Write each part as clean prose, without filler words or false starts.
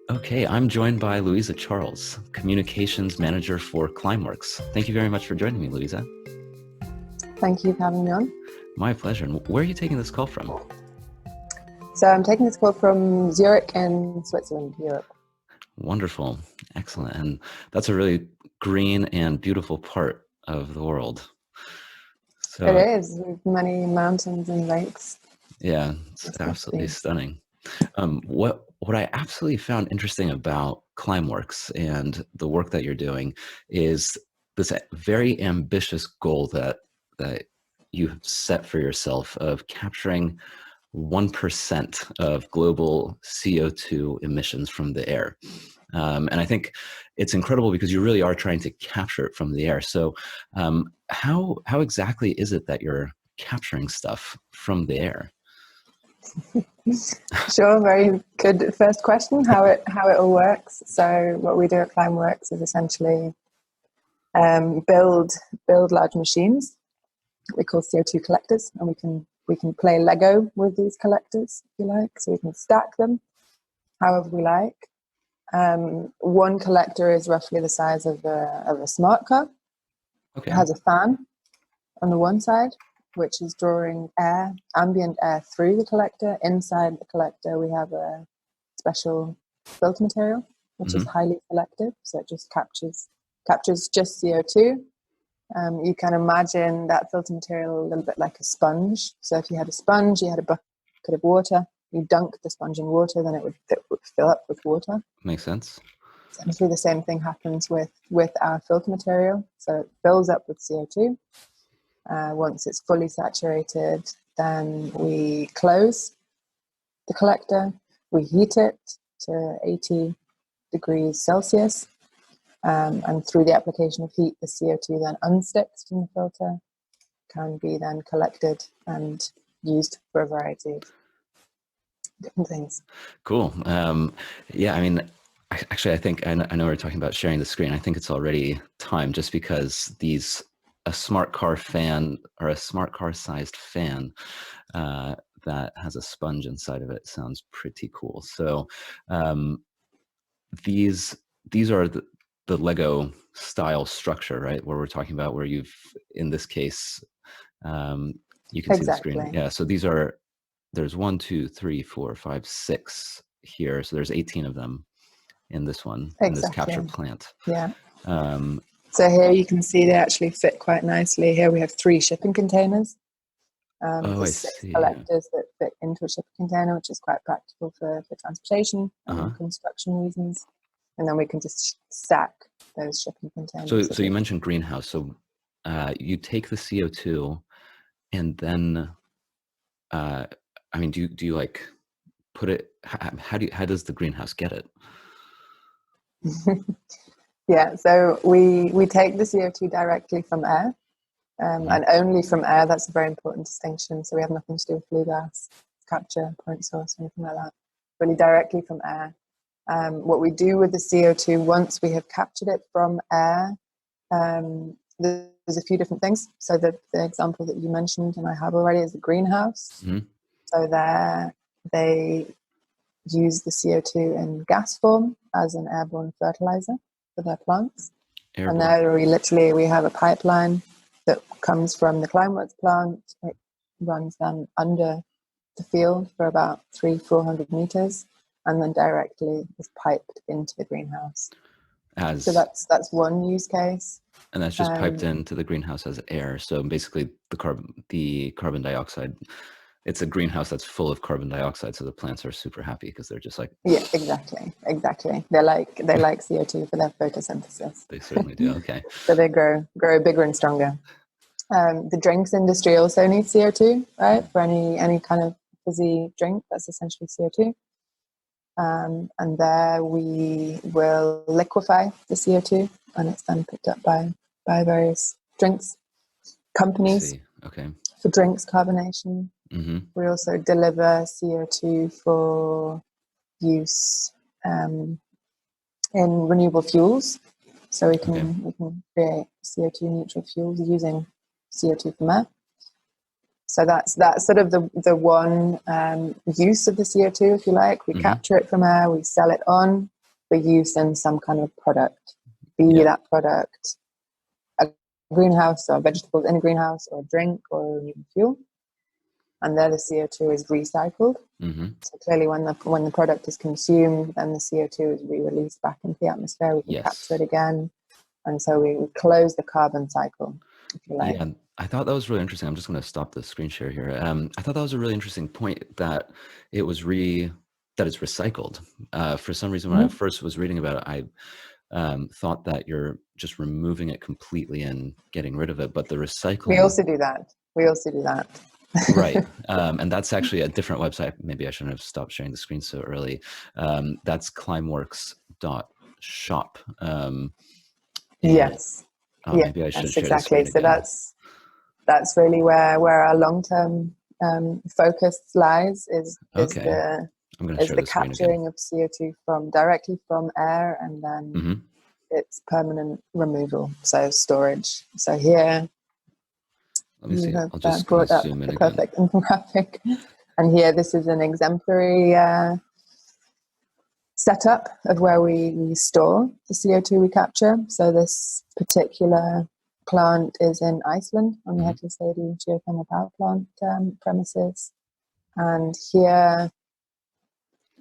Okay, I'm joined by Louise Charles, Communications Manager for Climeworks. Thank you very much for joining me, Louisa. Thank you for having me on. My pleasure. And where are you taking this call from? So I'm taking this call from Zurich in Switzerland, Europe. Wonderful. Excellent. And that's a really green and beautiful part of the world. So, it is, with many mountains and lakes. Yeah, it's absolutely stunning. What I absolutely found interesting about Climeworks and the work that you're doing is this very ambitious goal that you have set for yourself of capturing 1% of global CO2 emissions from the air. And I think it's incredible because you really are trying to capture it from the air. So how exactly is it that you're capturing stuff from the air? Sure, very good first question, how it all works. So what we do at Climeworks is essentially build large machines we call CO2 collectors, and we can play Lego with these collectors, if you like. So we can stack them however we like. One collector is roughly the size of a smart car. Okay. It has a fan on the one side, which is drawing air, ambient air through the collector. Inside the collector, we have a special filter material, which is highly selective, so it just captures just CO2. You can imagine that filter material a little bit like a sponge. So if you had a sponge, you had a bucket of water, you dunk the sponge in water, then it would fill up with water. Makes sense. Essentially the same thing happens with our filter material. So it fills up with CO2. Once it's fully saturated, then we close the collector, we heat it to 80 degrees Celsius, and through the application of heat, the CO2 then unsticks from the filter, can be then collected and used for a variety of different things. Cool. Yeah, I mean, actually, I think I know we're talking about sharing the screen. I think it's already time, just because a smart car fan, or a smart car sized fan that has a sponge inside of it, sounds pretty cool. So these are the Lego style structure, right? Where we're talking about, where you've, in this case, you can see the screen. Yeah. So there's 1, 2, 3, 4, 5, 6 here. So there's 18 of them in this one, in this capture plant. Yeah. So here you can see they actually fit quite nicely. Here we have 3 shipping containers. There's 6 collectors that fit into a shipping container, which is quite practical for transportation and construction reasons. And then we can just stack those shipping containers. So you mentioned greenhouse. So you take the CO2 and then, I mean, do you like put it, how does the greenhouse get it? Yeah, so we take the CO2 directly from air, and only from air. That's a very important distinction. So we have nothing to do with flue gas capture, point source, anything like that. Really directly from air. What we do with the CO2 once we have captured it from air, there's a few different things. So the example that you mentioned, and I have already, is the greenhouse. So there they use the CO2 in gas form as an airborne fertilizer for their plants. And there we have a pipeline that comes from the Climeworks plant. It runs then under the field for about 300-400 meters, and then directly is piped into the greenhouse. So that's one use case. And that's just piped into the greenhouse as air. So basically the carbon dioxide, it's a greenhouse that's full of carbon dioxide. So the plants are super happy because they're just like, yeah, exactly. They like CO2 for their photosynthesis. They certainly do. Okay. So they grow bigger and stronger. The drinks industry also needs CO2, right? For any kind of fizzy drink, that's essentially CO2. And there we will liquefy the CO2, and it's then picked up by various drinks companies. Okay. For drinks carbonation. We also deliver CO2 for use in renewable fuels. So we can create CO2 neutral fuels using CO2 from air. So that's sort of the one use of the CO2, if you like. We capture it from air, we sell it on for use in some kind of product, be Yeah. that product a greenhouse or vegetables in a greenhouse or a drink or renewable fuel. And there the CO2 is recycled. Mm-hmm. So clearly when the product is consumed, then the CO2 is re-released back into the atmosphere. We can Yes. capture it again. And so we close the carbon cycle, if you like. Yeah, I thought that was really interesting. I'm just going to stop the screen share here. I thought that was a really interesting point that it was that it's recycled. For some reason, when I first was reading about it, I thought that you're just removing it completely and getting rid of it, but the recycling. We also do that. Right. And that's actually a different website. Maybe I shouldn't have stopped sharing the screen so early. That's climeworks.shop. Yes. Maybe I should share the screen So again. that's really where our long-term focus lies is the capturing of CO2 directly from air, and then its permanent removal, so storage. So here let me see. I'll just brought up zoom in the again. perfect infographic, and here this is an exemplary setup of where we store the CO2 we capture. So this particular plant is in Iceland on the Hellisheiði geothermal power plant premises, and here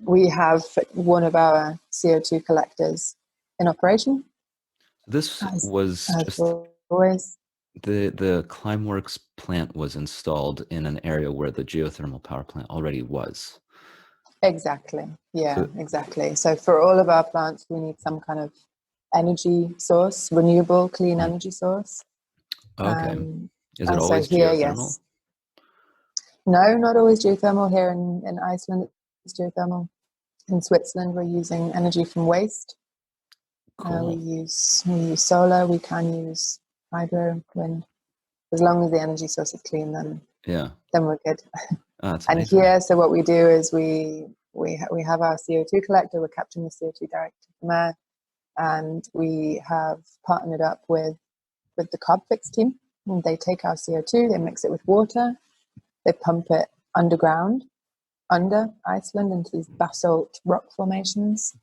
we have one of our CO2 collectors in operation. This was just always. The Climeworks plant was installed in an area where the geothermal power plant already was. Exactly. Yeah, exactly. So for all of our plants, we need some kind of energy source, renewable, clean energy source. Okay. Is it always geothermal? Yes. No, not always geothermal. Here in Iceland, it's geothermal. In Switzerland, we're using energy from waste. Cool. We use solar. We can use hydro, wind. As long as the energy source is clean, then we're good. Oh, that's and amazing. here, so what we do is we have our CO2 collector. We're capturing the CO2 directly from air, and we have partnered up with the Carbfix team. And they take our CO2, they mix it with water, they pump it underground, under Iceland, into these basalt rock formations.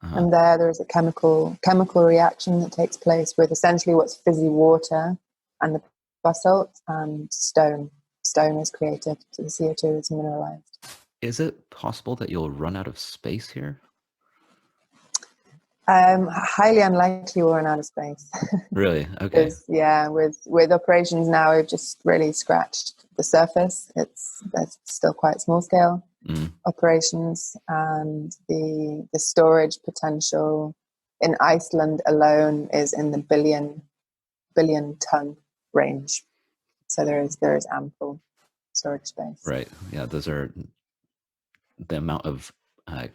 And there is a chemical reaction that takes place with essentially what's fizzy water and the basalt, and stone. Stone is created, so the CO2 is mineralized. Is it possible that you'll run out of space here? Highly unlikely we'll run out of space. Really? Okay. With operations now, we've just really scratched the surface. That's still quite small scale operations, and the storage potential in Iceland alone is in the billion ton range. So there is ample storage space. Right. Yeah, those are the amount of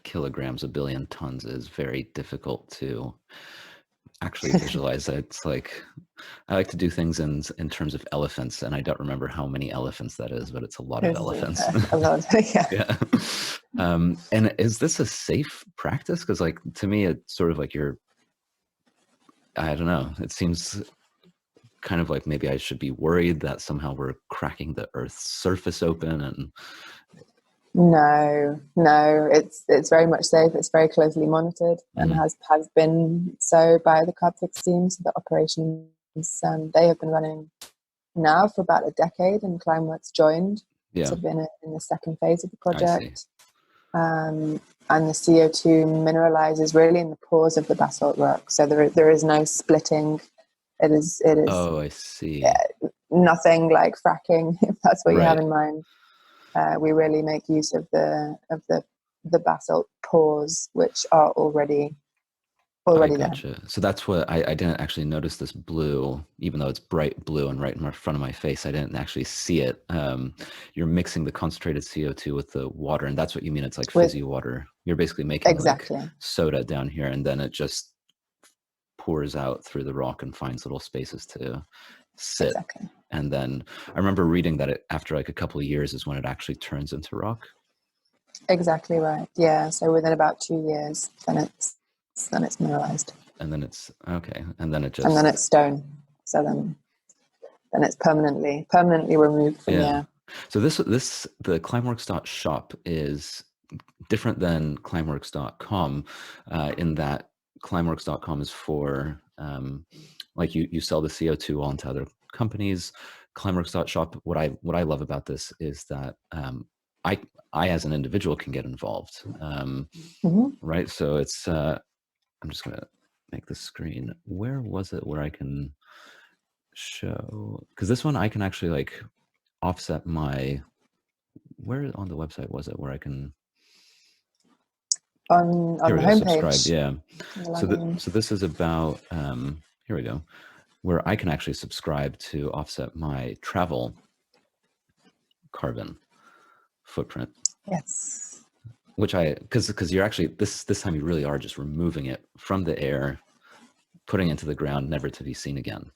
kilograms, a billion tons is very difficult to actually visualize. It's like, I like to do things in terms of elephants, and I don't remember how many elephants that is, but it's a lot of elephants. A lot, yeah. And is this a safe practice? Because like, to me, it's sort of like I don't know, it seems kind of like maybe I should be worried that somehow we're cracking the Earth's surface open. And no, it's very much safe. It's very closely monitored and has been so by the Carbfix team. So the operations they have been running now for about a decade, and Climeworks joined. So been in the second phase of the project. And the CO2 mineralizes really in the pores of the basalt rock. So there is no splitting. It is. Oh, I see. Nothing like fracking, if that's what you have in mind. We really make use of the basalt pores, which are already gotcha. there. So that's what I didn't actually notice this blue, even though it's bright blue and right in front of my face. I didn't actually see it. You're mixing the concentrated CO2 with the water, and that's what you mean. It's like fizzy water. You're basically making like soda down here, and then it just pours out through the rock and finds little spaces to sit. And then I remember reading that after like a couple of years is when it actually turns into rock. Exactly right. Yeah. So within about 2 years, then it's mineralized. And then it's and then it's stone. So then it's permanently removed from the air. So the Climeworks.shop is different than Climeworks.com in that Climeworks.com is for, like you sell the CO2 onto other companies. Climeworks.shop, what I love about this is that I as an individual can get involved, right? So it's I'm just gonna make the screen. Where was it where I can show? Because this one I can actually like offset my. Where on the website was it where I can? On Here the we go. Subscribe. homepage. Yeah. So this is about. Here we go, where I can actually subscribe to offset my travel carbon footprint. Yes. Which because you're actually this time you really are just removing it from the air, putting it into the ground, never to be seen again.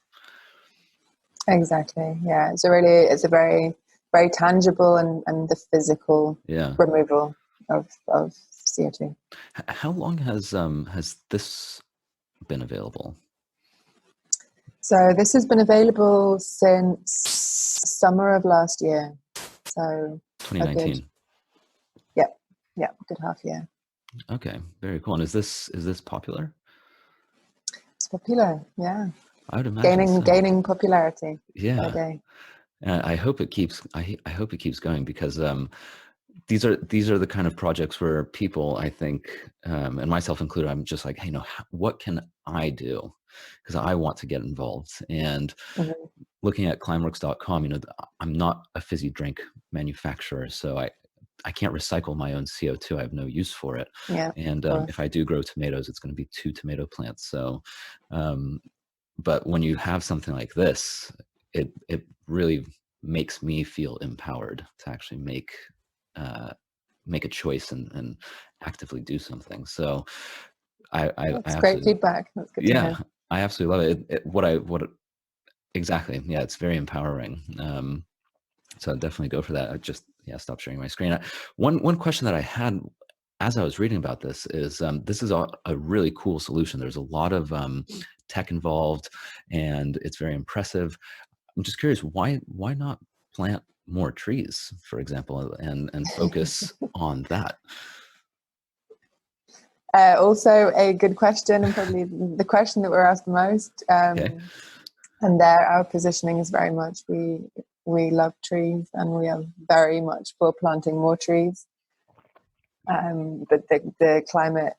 Exactly. Yeah. It's a very, very tangible and the physical removal of CO2. How long has this been available? So this has been available since summer of last year. So 2019. Good half year. Okay, very cool. And is this popular? It's popular, yeah. I would imagine gaining popularity. Yeah. By day. And I hope it keeps. I hope it keeps going, because these are the kind of projects where people, I think, and myself included, I'm just like, hey, what can I do? Because I want to get involved. And looking at Climeworks.com, I'm not a fizzy drink manufacturer, so I can't recycle my own CO2. I have no use for it. Yeah. And if I do grow tomatoes, it's going to be 2 tomato plants. So, but when you have something like this, it really makes me feel empowered to actually make a choice and actively do something. So That's great feedback. That's good to hear. I absolutely love it. Exactly. Yeah, it's very empowering. So I'd definitely go for that. I just stop sharing my screen. One question that I had as I was reading about this is a really cool solution. There's a lot of tech involved, and it's very impressive. I'm just curious, why not plant more trees, for example, and focus on that? Also a good question, and probably the question that we're asked the most. And our positioning is very much we love trees, and we are very much for planting more trees. But the climate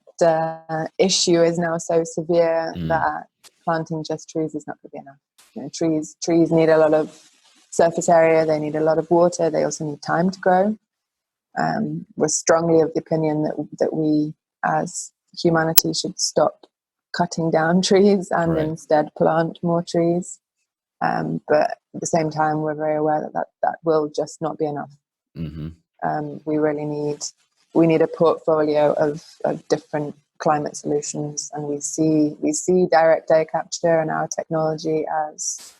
issue is now so severe that planting just trees is not going to be enough. Trees need a lot of surface area. They need a lot of water. They also need time to grow. We're strongly of the opinion that we as humanity should stop cutting down trees and instead plant more trees. But at the same time, we're very aware that will just not be enough. We really need a portfolio of different climate solutions, and we see direct air capture and our technology as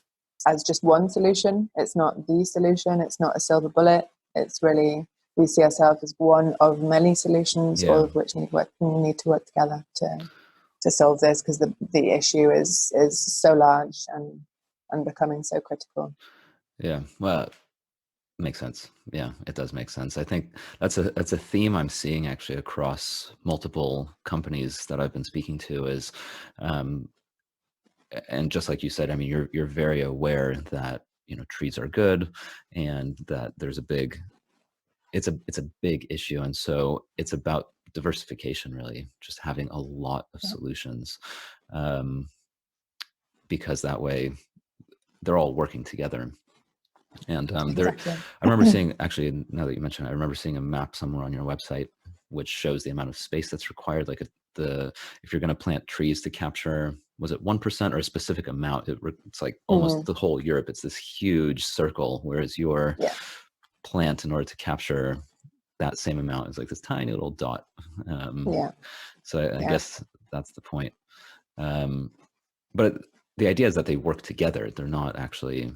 just one solution. It's not the solution. It's not a silver bullet. It's really, we see ourselves as one of many solutions, all of which need to work together to solve this, because the issue is so large and becoming so critical. Yeah, well, makes sense. Yeah, it does make sense. I think that's a theme I'm seeing actually across multiple companies that I've been speaking to is, and just like you said, I mean, you're very aware that trees are good, and that there's it's a big issue, and so it's about diversification, really, just having a lot of solutions, because that way they're all working together. And Exactly. I remember seeing, actually, now that you mention it, I remember seeing a map somewhere on your website which shows the amount of space that's required. Like if you're going to plant trees to capture, was it 1% or a specific amount? It's like almost the whole Europe. It's this huge circle, whereas your plant, in order to capture that same amount, is like this tiny little dot. So I guess that's the point. But the idea is that they work together. They're not actually.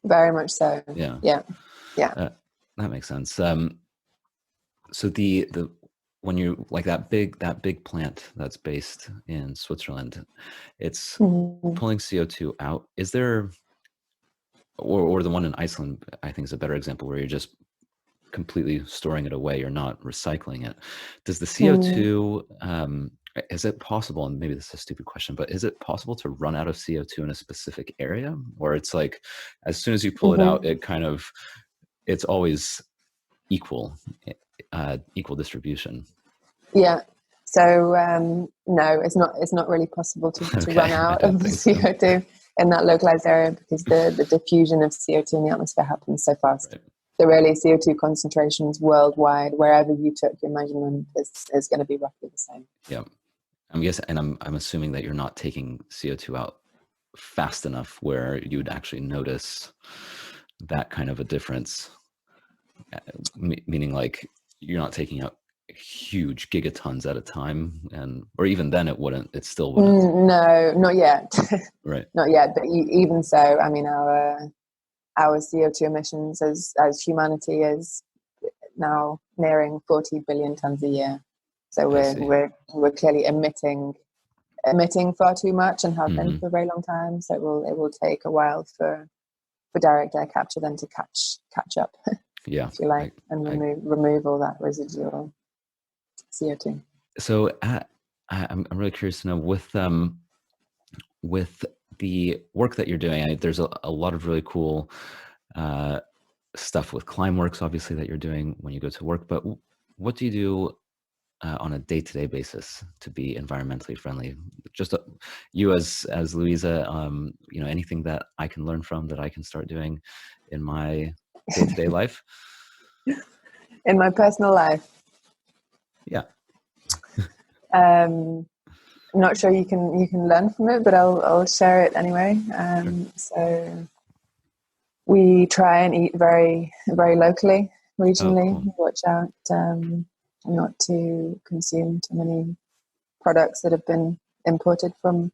Very much so. Yeah. That makes sense. So when you like that big plant that's based in Switzerland, it's pulling CO2 out. Is there, or the one in Iceland, I think, is a better example, where you're just completely storing it away. You're not recycling it. Does the CO2, is it possible, and maybe this is a stupid question, but is it possible to run out of CO2 in a specific area? Or it's like, as soon as you pull it out, it kind of, it's always equal, equal distribution? Yeah. So no, it's not really possible to run out of the CO2 in that localized area, because the diffusion of CO2 in the atmosphere happens so fast. Right. So really, CO2 concentrations worldwide, wherever you took your measurement, is going to be roughly the same. Yeah. I'm guessing, and I'm assuming that you're not taking CO2 out fast enough where you would actually notice that kind of a difference, meaning like you're not taking out huge gigatons at a time, and or even then it still wouldn't. No, not yet. Right. Not yet, but even so, I mean, our CO2 emissions as humanity is now nearing 40 billion tons a year. So we're clearly emitting far too much, and have been for a very long time. So it will take a while for direct air capture then to catch up, Yeah, if you like, and remove all that residual CO2. So I'm really curious to know, with the work that you're doing, there's a lot of really cool stuff with Climeworks, obviously, that you're doing when you go to work. But what do you do on a day-to-day basis to be environmentally friendly? Just you as Louisa, anything that I can learn from, that I can start doing in my day-to-day life? In my personal life? Yeah. I'm not sure you can learn from it, but I'll share it anyway. Sure. So we try and eat very, very locally, regionally. Oh, cool. Watch out not to consume too many products that have been imported from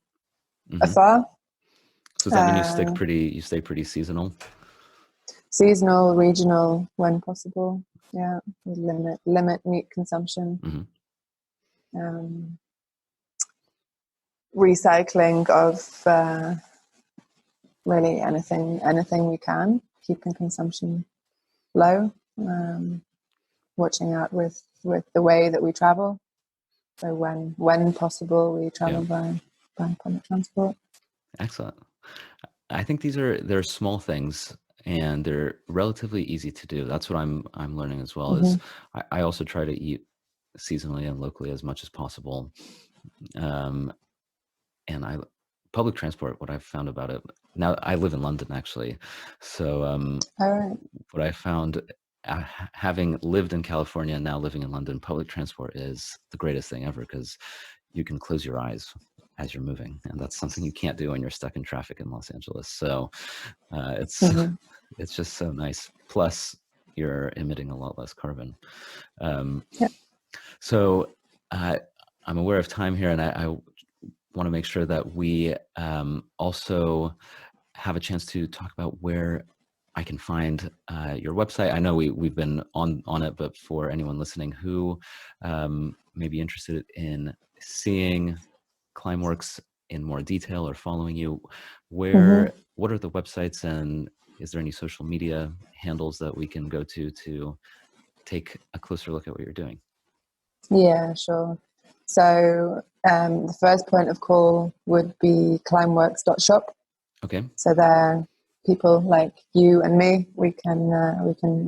afar. So does that mean you stay pretty seasonal? Seasonal, regional, when possible. Yeah, we limit meat consumption. Recycling of really anything we can, keeping consumption low. Watching out with the way that we travel. So when possible, we travel by public transport. Excellent. I think they're small things, and they're relatively easy to do. That's what I'm learning as well. Is I also try to eat seasonally and locally as much as possible. And public transport, what I've found about it, now I live in London actually, so what I found, having lived in California and now living in London, public transport is the greatest thing ever, because you can close your eyes as you're moving, and that's something you can't do when you're stuck in traffic in Los Angeles. So it's just so nice. Plus, you're emitting a lot less carbon. So I'm aware of time here, and I want to make sure that we also have a chance to talk about where I can find your website. I know we've been on it, but for anyone listening who may be interested in seeing Climeworks in more detail or following you, what are the websites, and is there any social media handles that we can go to take a closer look at what you're doing? Yeah, sure. So the first point of call would be climeworks.shop. Okay. So there, people like you and me, we can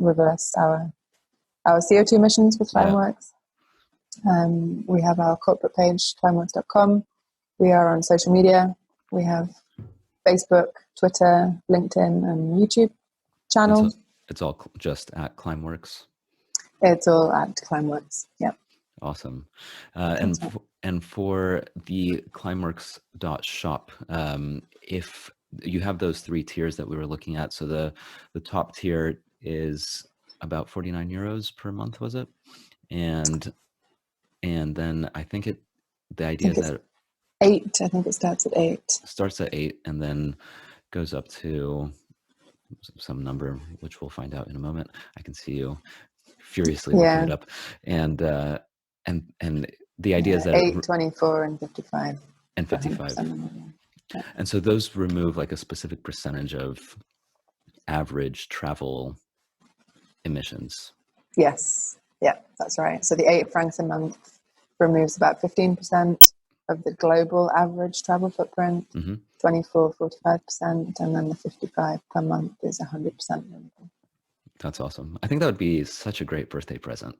reverse our CO2 emissions with Climeworks. Yeah. We have our corporate page, climeworks.com. We are on social media. We have Facebook, Twitter, LinkedIn, and YouTube channel. It's all just at Climeworks? It's all at Climeworks, yeah. Awesome. And for the climeworks.shop, if you have those 3 tiers that we were looking at, so the top tier is about 49 euros per month, was it? And then I think the idea is that 8. I think it starts at 8. Starts at 8 and then goes up to some number, which we'll find out in a moment. I can see you furiously looking it up, and the idea is that 8, 24, and 55. And 55. Yeah. And so those remove like a specific percentage of average travel emissions. Yes. Yeah, that's right. So the 8 francs a month removes about 15%. of the global average travel footprint, Mm-hmm. 45%, and then the 55 per month is 100% renewable. That's awesome. I think that would be such a great birthday present.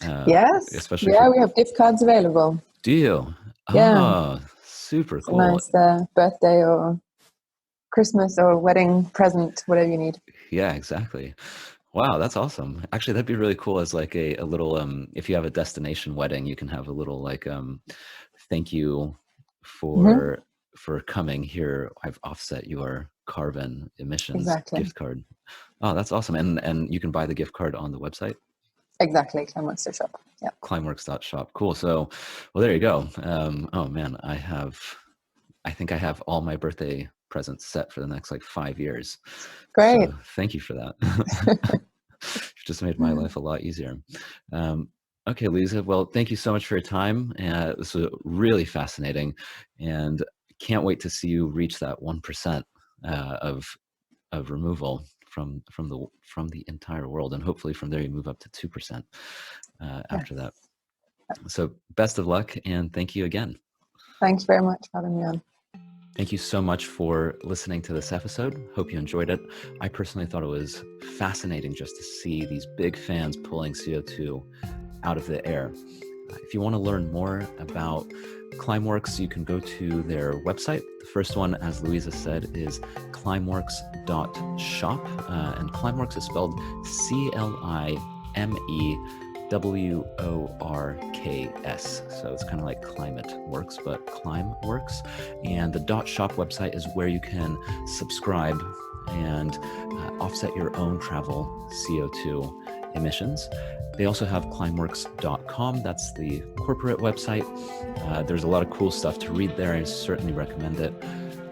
Yes. Especially Yeah, we have gift cards available. Do you? Yeah. Oh, super It's cool. a nice birthday or Christmas or wedding present, whatever you need. Yeah, exactly. Wow, that's awesome. Actually, that'd be really cool as like a little if you have a destination wedding, you can have a little like thank you for coming here. I've offset your carbon emissions gift card. Oh, that's awesome. And you can buy the gift card on the website. Exactly, Climeworks.shop. Yeah. Climeworks.shop. Cool. So, well, there you go. Oh man, I think I have all my birthday presents set for the next like 5 years. Great. So thank you for that. You've just made my life a lot easier. Okay, Lisa, well, thank you so much for your time. This was really fascinating, and can't wait to see you reach that 1% of removal from the entire world, and hopefully from there you move up to 2% after that. So best of luck, and thank you again. Thank you very much for having me on. Thank you so much for listening to this episode. Hope you enjoyed it. I personally thought it was fascinating just to see these big fans pulling CO2 out of the air. If you want to learn more about Climeworks, you can go to their website. The first one, as Louisa said, is climeworks.shop. And Climeworks is spelled CLIMEWORKS. So it's kind of like climate works, but Climeworks. And the .shop website is where you can subscribe and offset your own travel CO2 emissions. They also have climeworks.com. That's the corporate website. There's a lot of cool stuff to read there. I certainly recommend it.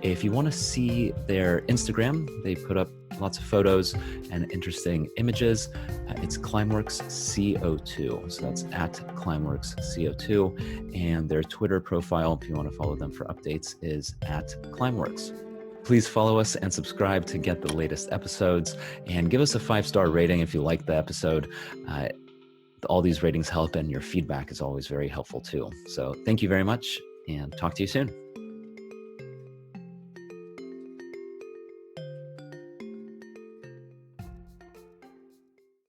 If you want to see their Instagram, they put up lots of photos and interesting images. It's Climeworks CO2. So that's at Climeworks CO2. And their Twitter profile, if you want to follow them for updates, is at Climeworks. Please follow us and subscribe to get the latest episodes, and give us a 5-star rating if you like the episode. All these ratings help, and your feedback is always very helpful too. So thank you very much, and talk to you soon.